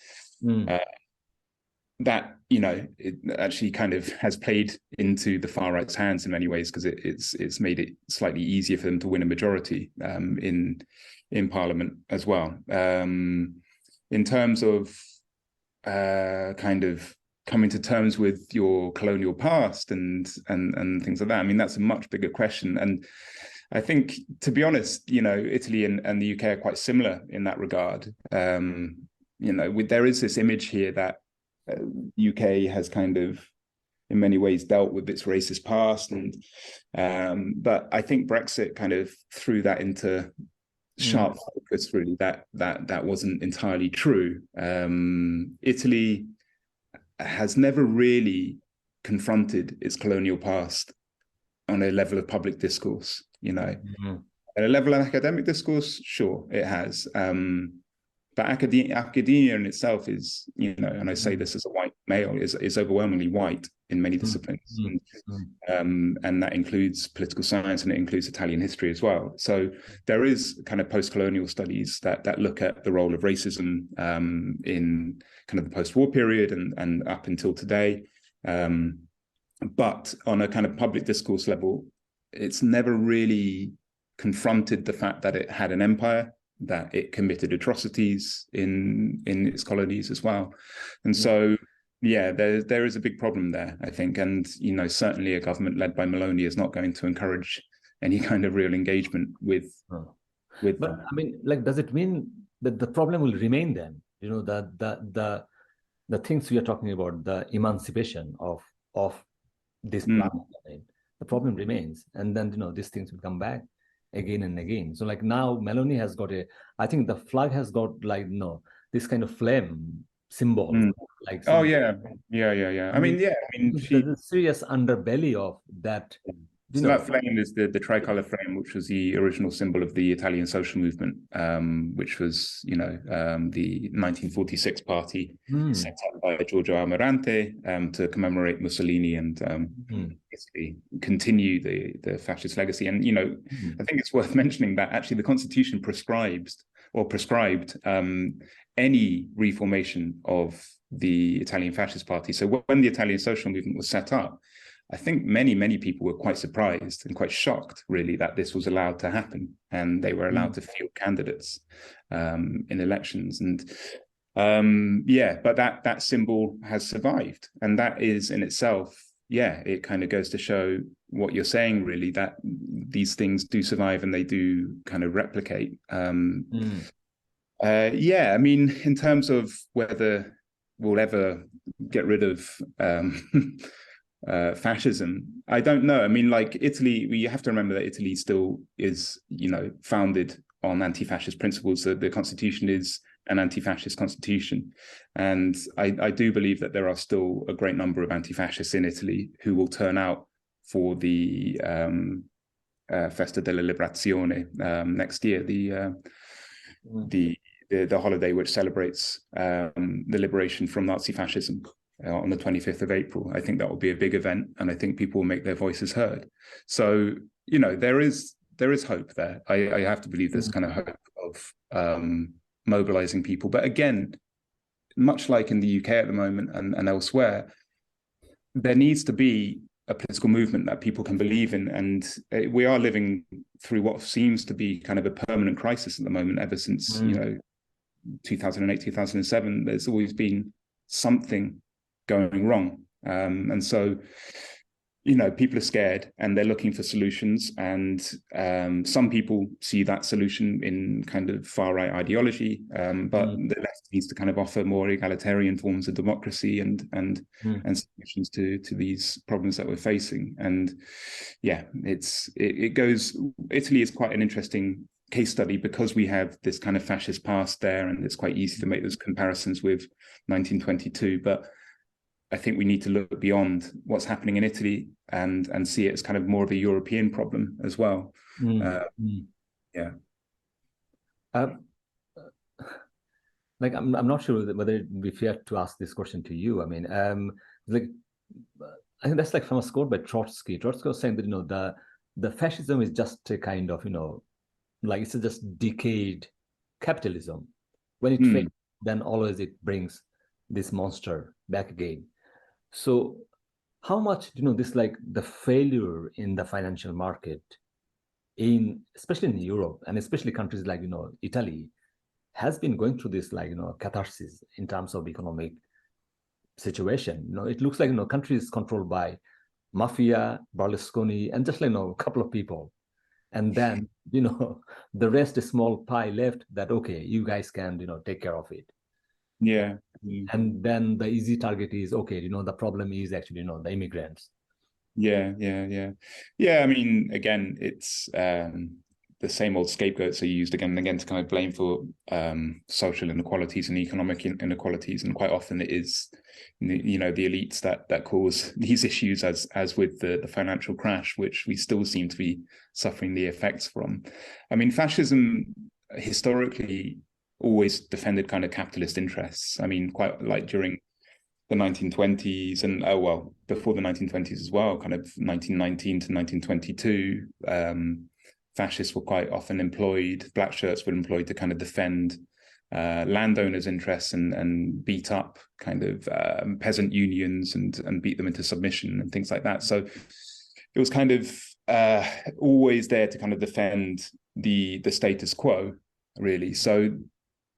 That, you know, it actually kind of has played into the far right's hands in many ways, because it's made it slightly easier for them to win a majority in Parliament as well. In terms of kind of coming to terms with your colonial past and things like that, I mean, that's a much bigger question. And I think, to be honest, you know, Italy and the UK are quite similar in that regard. You know, there is this image here that UK has kind of, in many ways, dealt with its racist past, and but I think Brexit kind of threw that into sharp focus. Really, that wasn't entirely true. Italy has never really confronted its colonial past on a level of public discourse. You know, at a level of academic discourse, sure, it has. But academia in itself is, you know, and I say this as a white male, is overwhelmingly white in many disciplines. And that includes political science, and it includes Italian history as well. So there is kind of post-colonial studies that look at the role of racism in kind of the post-war period and up until today. But on a kind of public discourse level, it's never really confronted the fact that it had an empire, that it committed atrocities in its colonies as well. And so, there is a big problem there, I think. And, you know, certainly a government led by Meloni is not going to encourage any kind of real engagement with But I mean, like, does it mean that the problem will remain then? You know, the things we are talking about, the emancipation of this planet, the problem remains. And then, you know, these things will come back again and again. So like now Meloni has got I think the flag has got, like, you know, this kind of flame symbol. Like I mean, there's a serious underbelly of that. So that flame is the tricolour flame, which was the original symbol of the Italian social movement, which was, you know, the 1946 party set up by Giorgio Almirante to commemorate Mussolini and basically continue the fascist legacy. And, you know, I think it's worth mentioning that actually the Constitution prescribed any reformation of the Italian fascist party. So when the Italian social movement was set up, I think many people were quite surprised and quite shocked, really, that this was allowed to happen, and they were allowed to field candidates in elections. And but that symbol has survived, and that is in itself, it kind of goes to show what you're saying, really, that these things do survive and they do kind of replicate. I mean, in terms of whether we'll ever get rid of fascism, I don't know. I mean, like Italy, we have to remember that Italy still is, founded on anti-fascist principles. The constitution is an anti-fascist constitution, and I do believe that there are still a great number of anti-fascists in Italy who will turn out for the Festa della Liberazione next year, the holiday which celebrates the liberation from Nazi fascism on the 25th of April. I think that will be a big event, and I think people will make their voices heard. So, there is hope there. I have to believe there's kind of hope of mobilizing people. But again, much like in the UK at the moment and elsewhere, there needs to be a political movement that people can believe in. And we are living through what seems to be kind of a permanent crisis at the moment. Ever since, 2008, 2007, there's always been something going wrong. And so, people are scared and they're looking for solutions. And some people see that solution in kind of far-right ideology, but the left needs to kind of offer more egalitarian forms of democracy and solutions to these problems that we're facing. And it goes. Italy is quite an interesting case study because we have this kind of fascist past there, and it's quite easy to make those comparisons with 1922. But I think we need to look beyond what's happening in Italy and see it as kind of more of a European problem as well. Like I'm not sure whether it would be fair to ask this question to you. I mean, like I think that's like from a quote by Trotsky. Trotsky was saying that the fascism is just a kind of like it's just decayed capitalism. When it fails, then always it brings this monster back again. So how much this, like the failure in the financial market especially in Europe, and especially countries like Italy, has been going through this like catharsis in terms of economic situation. It looks like countries controlled by mafia, Berlusconi, and just like a couple of people. And then the rest is small pie left that, okay, you guys can take care of it. And then the easy target is, okay, the problem is actually the immigrants. I mean, again, it's the same old scapegoats are used again and again to kind of blame for social inequalities and economic inequalities, and quite often it is the elites that cause these issues, as with the financial crash, which we still seem to be suffering the effects from. I mean, fascism historically always defended kind of capitalist interests. I mean, quite like during the 1920s and before the 1920s as well, kind of 1919 to 1922, fascists were quite often employed, black shirts were employed to kind of defend landowners' interests and beat up kind of peasant unions and beat them into submission and things like that. So it was kind of always there to kind of defend the status quo, really. So,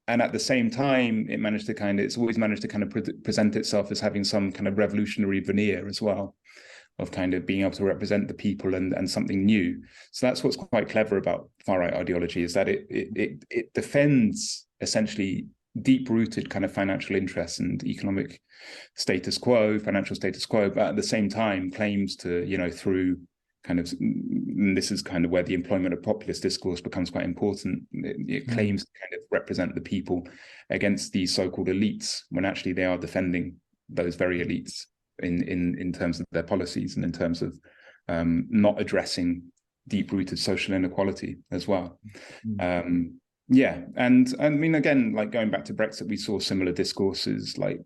and at the same time, it's always managed to kind of present itself as having some kind of revolutionary veneer as well, of kind of being able to represent the people and something new. So that's what's quite clever about far-right ideology, is that it defends essentially deep-rooted kind of financial interests and economic status quo, financial status quo, but at the same time claims to, through kind of, and this is kind of where the employment of populist discourse becomes quite important. It claims to kind of represent the people against these so-called elites, when actually they are defending those very elites in terms of their policies and in terms of not addressing deep-rooted social inequality as well. And I mean, again, like going back to Brexit, we saw similar discourses. Like,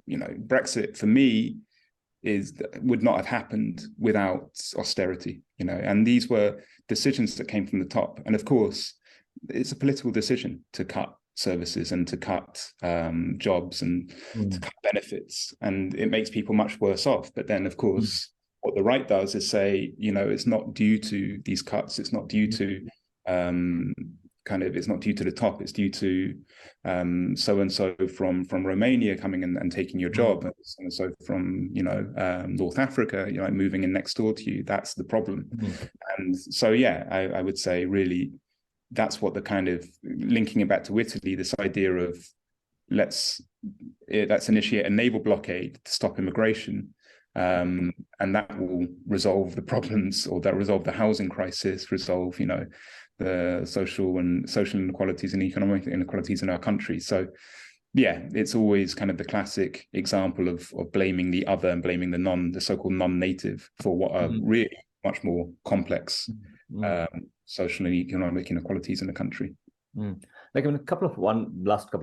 Brexit for me would not have happened without austerity, and these were decisions that came from the top. And of course, it's a political decision to cut services and to cut jobs and to cut benefits, and it makes people much worse off. But then, of course, what the right does is say, it's not due to these cuts, it's not due to it's not due to the top, it's due to so and so from Romania coming and taking your job, and so and so from North Africa, moving in next door to you. That's the problem. And so I would say really that's what the kind of linking it back to Italy, this idea of let's initiate a naval blockade to stop immigration. And that will resolve the problems, or that resolve the housing crisis, resolve, the social inequalities and economic inequalities in our country. So, it's always kind of the classic example of blaming the other and blaming the so-called non-native for what are really much more complex social and economic inequalities in the country. Like last couple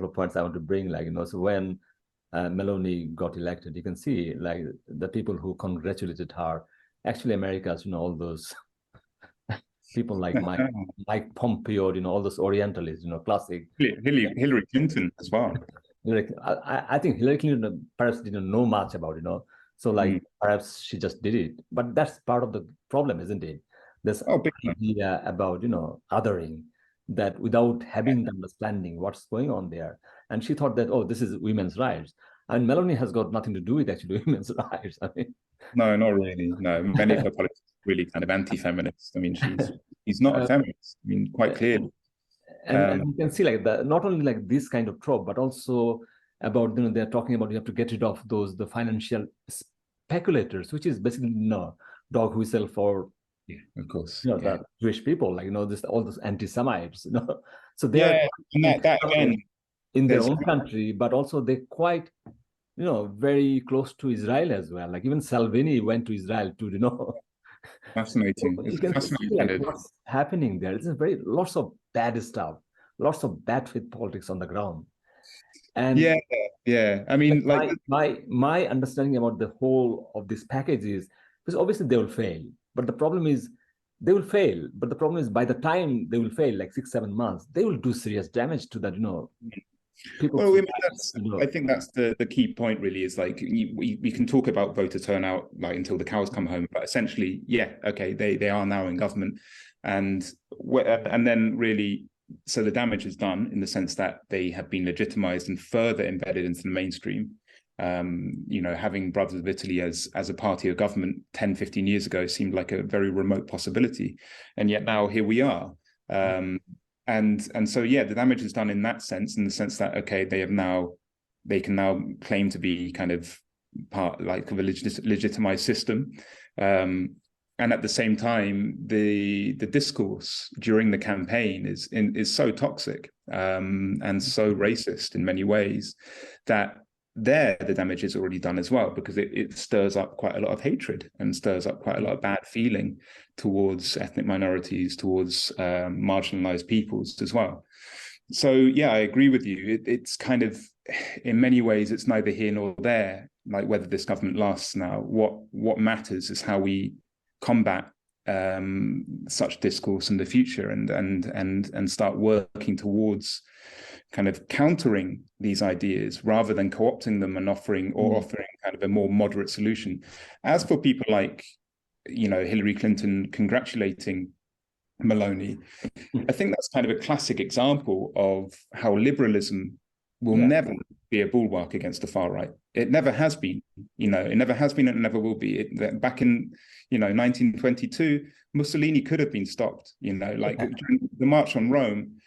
of points I want to bring, so when Meloni got elected, you can see like the people who congratulated her, actually America's, all those people like Mike Pompeo, all those Orientalists, classic. Hillary Clinton as well. I think Hillary Clinton perhaps didn't know much about, so perhaps she just did it. But that's part of the problem, isn't it? This idea about, othering, that without having the understanding what's going on there. And she thought that, this is women's rights. And Meloni has got nothing to do with actually women's rights. I mean, no, not really. No, many of her politics are really kind of anti-feminist. I mean, she's not a feminist. I mean, quite clearly. And you can see like not only like this kind of trope, but also about, they're talking about you have to get rid of the financial speculators, which is basically dog whistle for, of course, the Jewish people, like all those anti-Semites, so they are and that again in their own country, but also they're quite very close to Israel as well. Like even Salvini went to Israel to fascinating. So you can see like what's happening there. It's lots of bad stuff, lots of bad faith politics on the ground. And I mean, like my understanding about the whole of this package is, because obviously they will fail. But the problem is they will fail. But the problem is by the time they will fail, like 6-7 months, they will do serious damage to that, people. Well, I think that's the key point really, is like we can talk about voter turnout like until the cows come home, but essentially, they are now in government. And then really, so the damage is done in the sense that they have been legitimized and further embedded into the mainstream. Having Brothers of Italy as a party of government 10-15 years ago seemed like a very remote possibility, and yet now here we are. And so the damage is done in that sense, in the sense that they can now claim to be kind of part like of a legitimized system, and at the same time the discourse during the campaign is so toxic and so racist in many ways that the damage is already done as well, because it stirs up quite a lot of hatred and stirs up quite a lot of bad feeling towards ethnic minorities, towards marginalized peoples as well. So I agree with you. It's kind of, in many ways, it's neither here nor there, like whether this government lasts now. What matters is how we combat such discourse in the future and start working towards kind of countering these ideas rather than co-opting them and offering kind of a more moderate solution. As for people like, Hillary Clinton congratulating Meloni, I think that's kind of a classic example of how liberalism will never be a bulwark against the far right. It never has been, it never has been and it never will be. Back in, 1922, Mussolini could have been stopped, like the March on Rome.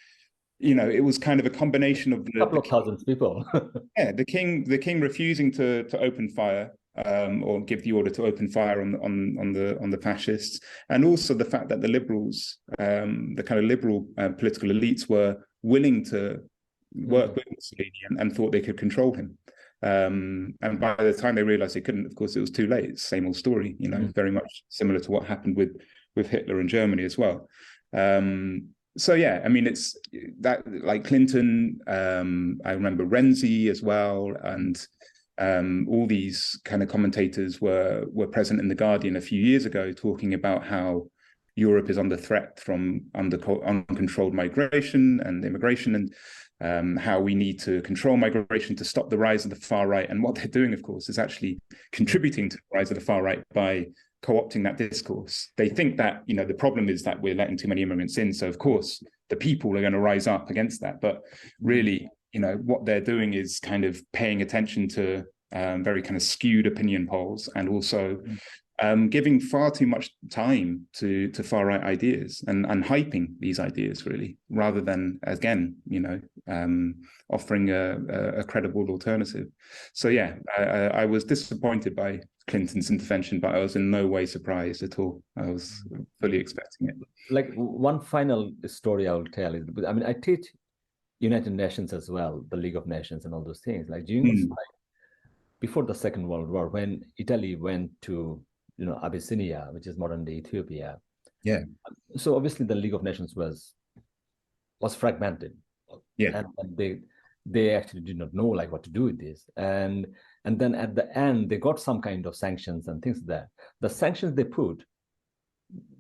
It was kind of a combination of a couple of thousand people. the king refusing to open fire or give the order to open fire on the fascists, and also the fact that the liberals, the kind of liberal political elites, were willing to work with Mussolini and thought they could control him. And by the time they realized they couldn't, of course, it was too late. It's the same old story, very much similar to what happened with Hitler in Germany as well. So I mean, it's that, like Clinton, I remember Renzi as well, and all these kind of commentators were present in The Guardian a few years ago talking about how Europe is under threat from uncontrolled migration and immigration, and how we need to control migration to stop the rise of the far right. And what they're doing, of course, is actually contributing to the rise of the far right by co-opting that discourse. They think that, you know, the problem is that we're letting too many immigrants in. So of course, the people are going to rise up against that. But really, you know, what they're doing is kind of paying attention to very kind of skewed opinion polls, and also giving far too much time to far-right ideas and hyping these ideas, really, rather than, again, you know, offering a credible alternative. So yeah, I was disappointed by Clinton's intervention, but I was in no way surprised at all. I was fully expecting it. Like, one final story I will tell is, I mean, I teach United Nations as well, the League of Nations and all those things. Like during before the Second World War, when Italy went to, you know, Abyssinia, which is modern day Ethiopia. Yeah. So obviously the League of Nations was fragmented. Yeah. And they actually did not know like what to do with this. And then at the end, they got some kind of sanctions and things like that. The sanctions they put,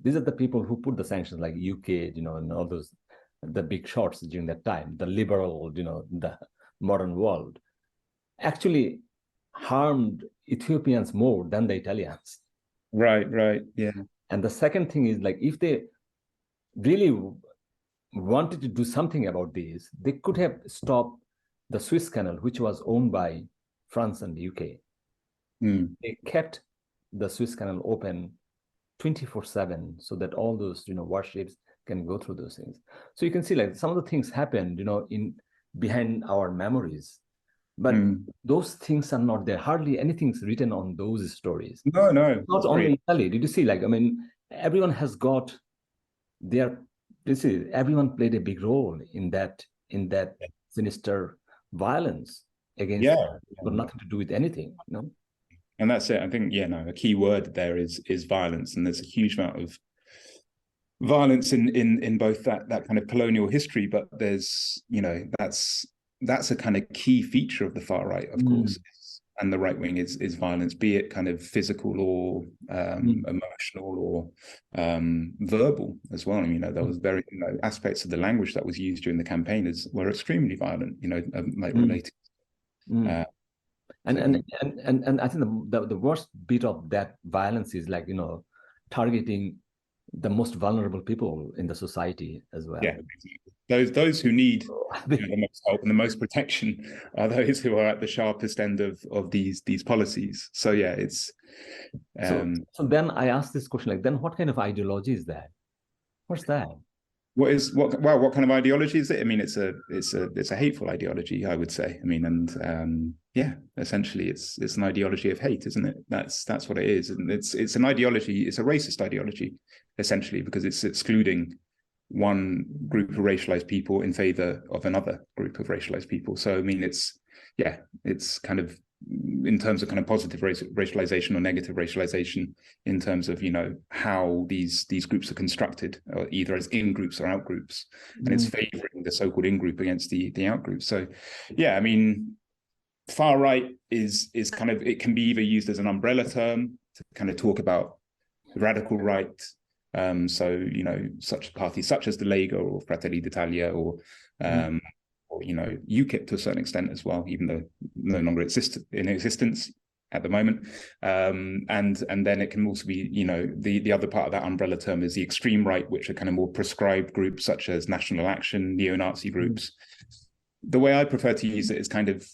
these are the people who put the sanctions, like UK, you know, and all those, the big shots during that time, the liberal, you know, the modern world, actually harmed Ethiopians more than the Italians. Right, yeah. And the second thing is, like, if they really wanted to do something about this, they could have stopped the Suez Canal, which was owned by France and the UK. They kept the Suez Canal open 24/7 so that all those, you know, warships can go through those things. So you can see, like, some of the things happened, you know, behind our memories. But those things are not there. Hardly anything's written on those stories. No. Not only Italy. Did you see? Like, I mean, everyone has got their. This is everyone played a big role in that sinister violence against. Got nothing to do with anything, you know. And that's it. I think, yeah, no, a key word there is violence, and there's a huge amount of violence in both that kind of colonial history, but there's, you know, that's a kind of key feature of the far right, of course, and the right wing is violence, be it kind of physical or emotional or verbal as well. I mean, you know, there was very, you know, aspects of the language that was used during the campaign were extremely violent, you know, like related. And I think the worst bit of that violence is, like, you know, targeting the most vulnerable people in the society as well. Yeah, those who need, you know, the most help and the most protection are those who are at the sharpest end of these policies. So yeah, it's so then I asked this question, like, then what kind of ideology is that? What's that? What kind of ideology is it? I mean, it's a hateful ideology, I would say. I mean, and yeah, essentially it's an ideology of hate, isn't it? That's what it is. And it's an ideology, it's a racist ideology, essentially, because it's excluding one group of racialized people in favor of another group of racialized people. So I mean, it's kind of, in terms of kind of positive racialization or negative racialization, in terms of, you know, how these groups are constructed, either as in groups or out groups, and it's favoring the so-called in group against the out group. So yeah, I mean, far right is kind of, it can be either used as an umbrella term to kind of talk about the radical right. So, you know, such parties such as the Lega or Fratelli d'Italia or you know, UKIP to a certain extent as well, even though no longer in existence at the moment. And then it can also be, you know, the other part of that umbrella term is the extreme right, which are kind of more prescribed groups such as National Action, neo-Nazi groups. The way I prefer to use it is kind of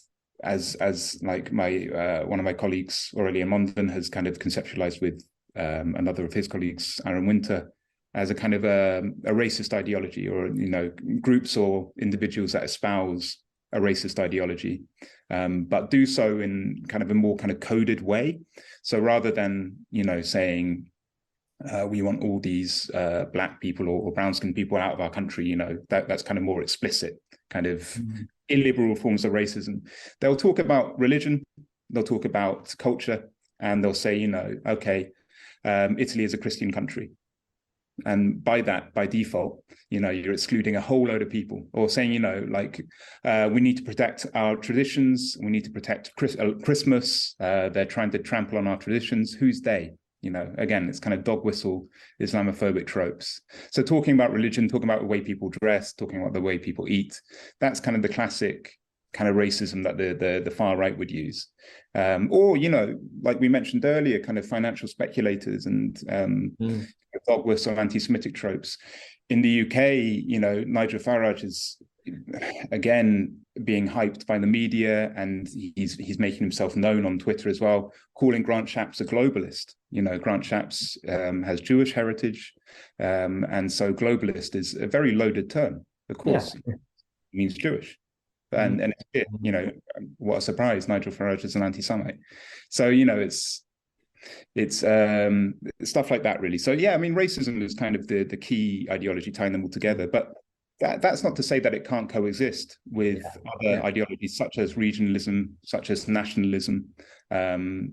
as like my one of my colleagues, Aurélien Mondin, has kind of conceptualized with another of his colleagues, Aaron Winter, as a kind of a racist ideology, or, you know, groups or individuals that espouse a racist ideology, but do so in kind of a more kind of coded way. So rather than, you know, saying we want all these black people or brown-skinned people out of our country, you know, that's kind of more explicit, kind of illiberal forms of racism. They'll talk about religion, they'll talk about culture, and they'll say, you know, okay, Italy is a Christian country. And by default, you know, you're excluding a whole load of people, or saying, you know, like, we need to protect our traditions. We need to protect Christmas. They're trying to trample on our traditions. Who's they? You know, again, it's kind of dog whistle Islamophobic tropes. So talking about religion, talking about the way people dress, talking about the way people eat, that's kind of the classic kind of racism that the far right would use. Or, you know, like we mentioned earlier, kind of financial speculators and dog whistle anti-Semitic tropes. In the UK, you know, Nigel Farage is again being hyped by the media, and he's making himself known on Twitter as well, calling Grant Shapps a globalist. You know, Grant Shapps has Jewish heritage, and so globalist is a very loaded term. Of course, it means Jewish. And it's, you know, what a surprise, Nigel Farage is an anti-Semite. So, you know, it's stuff like that, really. So, yeah, I mean, racism is kind of the key ideology tying them all together. But that's not to say that it can't coexist with other ideologies, such as regionalism, such as nationalism.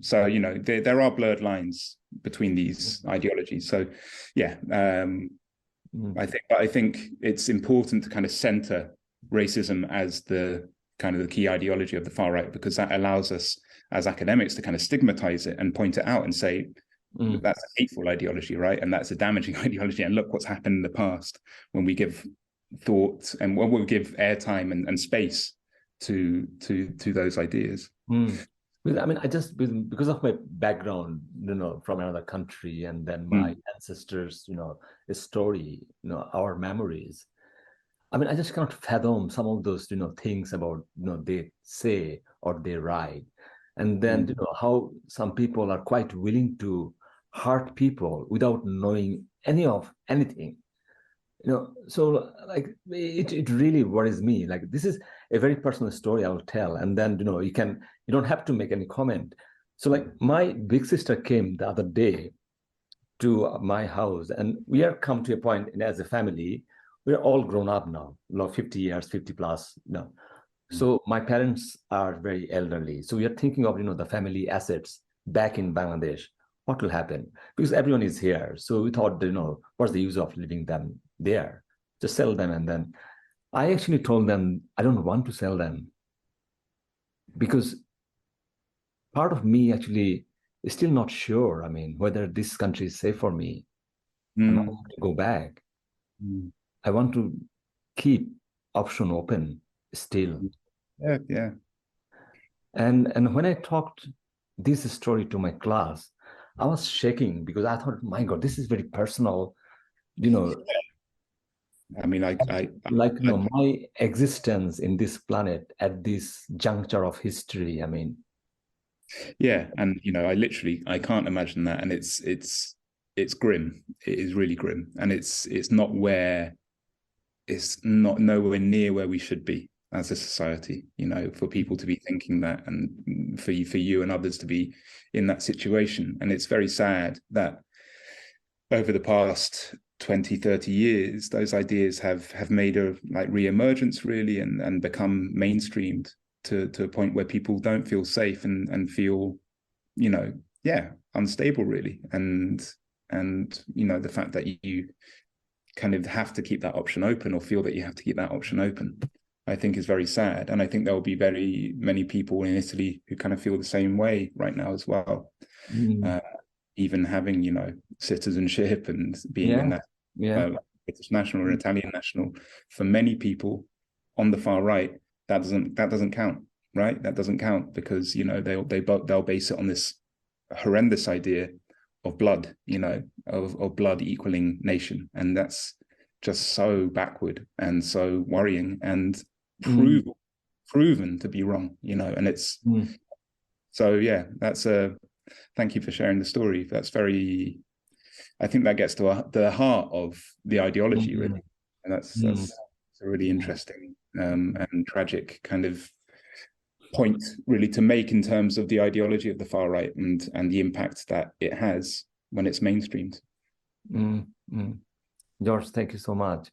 So, you know, there are blurred lines between these ideologies. So, yeah, I think it's important to kind of center racism as the kind of the key ideology of the far right, because that allows us as academics to kind of stigmatize it and point it out and say that's a hateful ideology, right? And that's a damaging ideology. And look what's happened in the past when we give thought and when we give airtime and space to those ideas. I mean, because of my background, you know, from another country, and then my ancestors, you know, story, you know, our memories. I mean, I just cannot fathom some of those, you know, things about, you know, they say or they write. And then, you know, how some people are quite willing to hurt people without knowing anything. You know, so like it really worries me. Like, this is a very personal story I will tell. And then, you know, you don't have to make any comment. So like my big sister came the other day to my house, and we are come to a point as a family. We're all grown up now, you know, 50 years, 50 plus, you know. So my parents are very elderly. So we are thinking of, you know, the family assets back in Bangladesh. What will happen? Because everyone is here. So we thought, you know, what's the use of leaving them there? Just sell them. And then I actually told them, I don't want to sell them, because part of me actually is still not sure. I mean, whether this country is safe for me. I want to go back. I want to keep option open still. Yeah. And when I talked this story to my class, I was shaking, because I thought, my God, this is very personal, you know. I mean, you know, my existence in this planet at this juncture of history. I mean, yeah, and you know, I can't imagine that, and it's grim. It is really grim, and it's not nowhere near where we should be as a society, you know, for people to be thinking that, and for you and others to be in that situation. And it's very sad that over the past 20, 30 years, those ideas have made a like re-emergence, really, and become mainstreamed to a point where people don't feel safe and feel, you know, unstable, really. And you know, the fact that you kind of have to keep that option open, or feel that you have to keep that option open, I think is very sad. And I think there will be very many people in Italy who kind of feel the same way right now as well. Even having, you know, citizenship and being in that British national or Italian national, for many people on the far right, that doesn't count, right? That doesn't count, because, you know, they'll base it on this horrendous idea of blood, you know, of blood equaling nation. And that's just so backward and so worrying, and proven to be wrong, you know. And it's so, yeah, that's thank you for sharing the story. That's very, I think that gets to the heart of the ideology, really. And that's a really interesting and tragic kind of point, really, to make in terms of the ideology of the far right and the impact that it has when it's mainstreamed. George, thank you so much.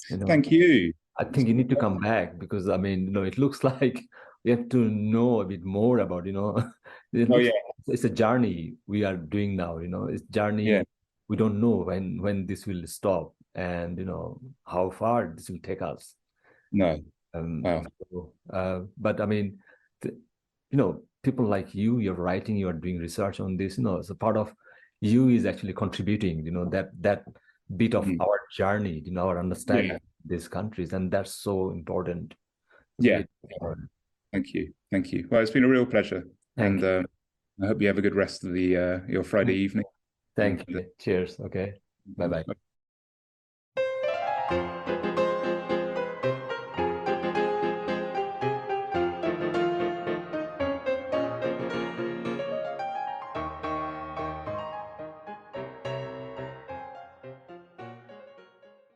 You know, thank you. I think you need to come back, because I mean, you know, it looks like we have to know a bit more about, you know, it's a journey we are doing now, you know. It's journey. We don't know when this will stop, and, you know, how far this will take us. But I mean, you know, people like you, you're writing, you're doing research on this, you know, so part of you is actually contributing, you know, that bit of our journey, you know, our understanding of these countries, and that's so important. Thank you. Thank you. Well, it's been a real pleasure. Thank you. I hope you have a good rest of the your Friday evening. Thank you. Cheers. Okay. Bye-bye.